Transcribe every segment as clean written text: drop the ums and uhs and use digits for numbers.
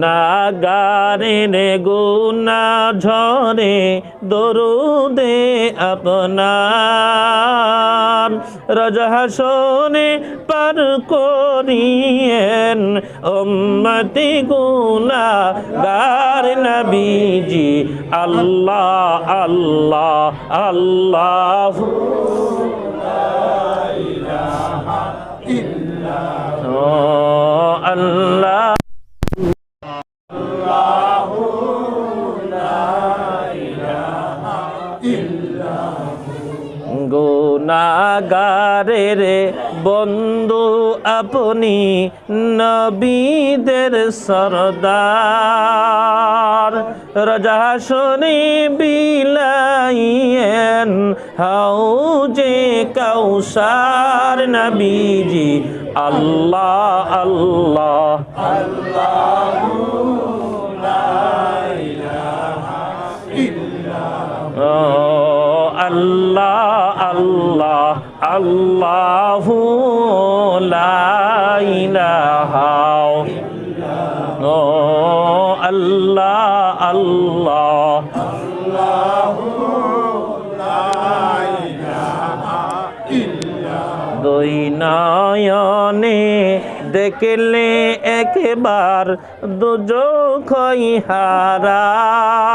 গুনাহগারের গুনা ঝরে দরুদে আপনার রাজা হাসনে পার করিয়েন উম্মতি গুনাহগার নবীজি আল্লাহ আল্লাহ আল্লাহ আল্লাহ গুনাহগারের বন্ধু আপনি নবীদের সরদার রাজা শুনি বিলাইয়েন হাউজে কাউসার নবীজি আল্লাহ আল্লাহ আল্লাহ আল্লাহ আল্লাহু লা ইলাহা ও আল্লাহ আল্লাহ দুই নয়নে দেখলে একবার দুজখই হারাম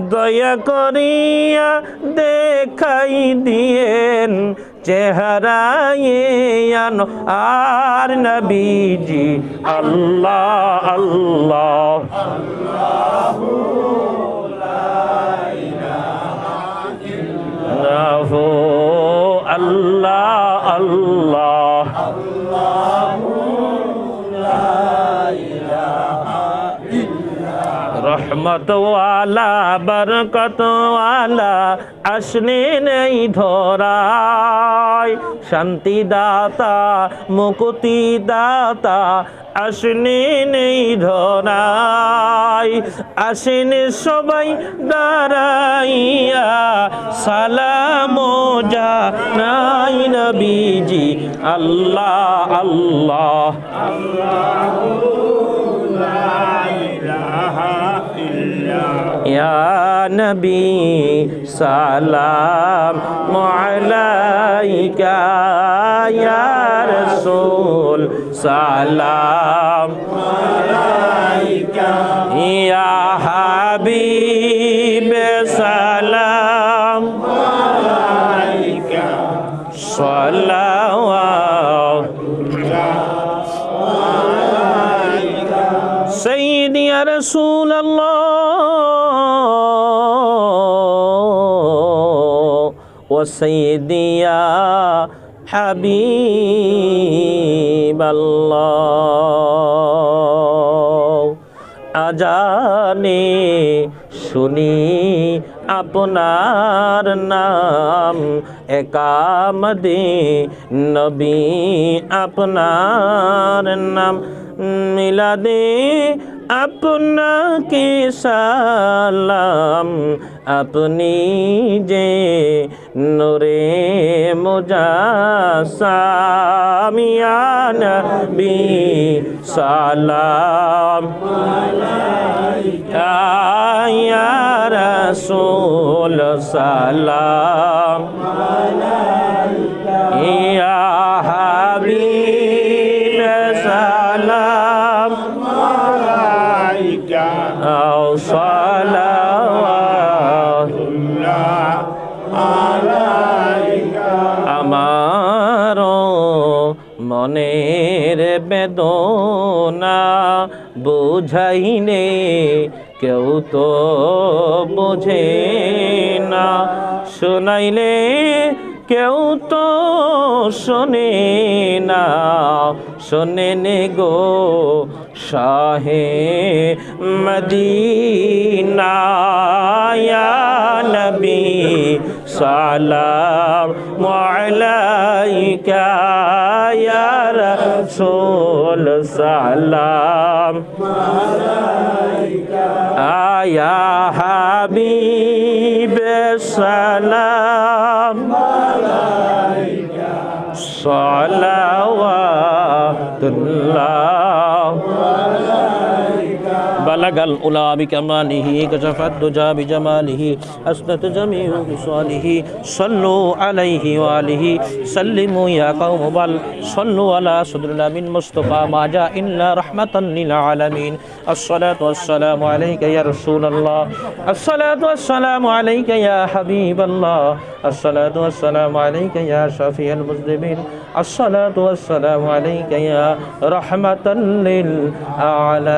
দয়া করিয়া দেখাই দিয়েন চেহারায়ে আর নবীজি আল্লাহ আল্লাহ আল্লাহ আল্লাহ রহমত ওয়ালা বরকত ওয়ালা আসনে নেই ধরায় শান্তি দাতা মুক্তি দাতা আসনে নেই ধরায় আসেন সবাই দাঁড়াইয়া সালাম জানাই নবীজি আল্লাহ আল্লাহ ইয়া নবী সালাম আলাইকা ইয়া রাসূল সালাম আলাইকা ইয়া হাবিব সালাম আলাইকা সালাওয়াত সাইয়্যিদি ইয়া রাসূলুল্লাহ وسيدي يا حبيب الله আজানে শুনি আপনার নাম একামদে নবী আপনার নাম মিলাদে আপনাকে সালাম আপনি যে নূরে মুজাসসাম ইয়া নবী সালাম আলাইকা ইয়া রাসূল সালাম আলাইকা ইয়া হাবিব সালাম আলাইকা আও সালাওয়াতুল্লাহ আলাইকা আমার মনের বেদনা বুঝাইলে কেউ তো বোঝে না শোনাইলে কেউ তো শোনে না শোনেন গো শাহে মদিনা ইয়া নবী সালাম আলাইকা ইয়া রাসূল সালাম আলাইকা ইয়া হাবিব সালাম আলাইকা সালাওয়াতুল্লাহ بلغ العلا بكماله كشف الدجى بجماله أسنت جميع خصاله صلوا عليه وآله سلموا يا قوم بل صلوا على صدر الأمين مصطفى ما جاء إلا رحمة للعالمين الصلاة والسلام عليك يا رسول الله الصلاة والسلام عليك يا حبيب الله الصلاة والسلام عليك يا شفيع المسلمين الصلاة والسلام عليك يا رحمة للعالمين.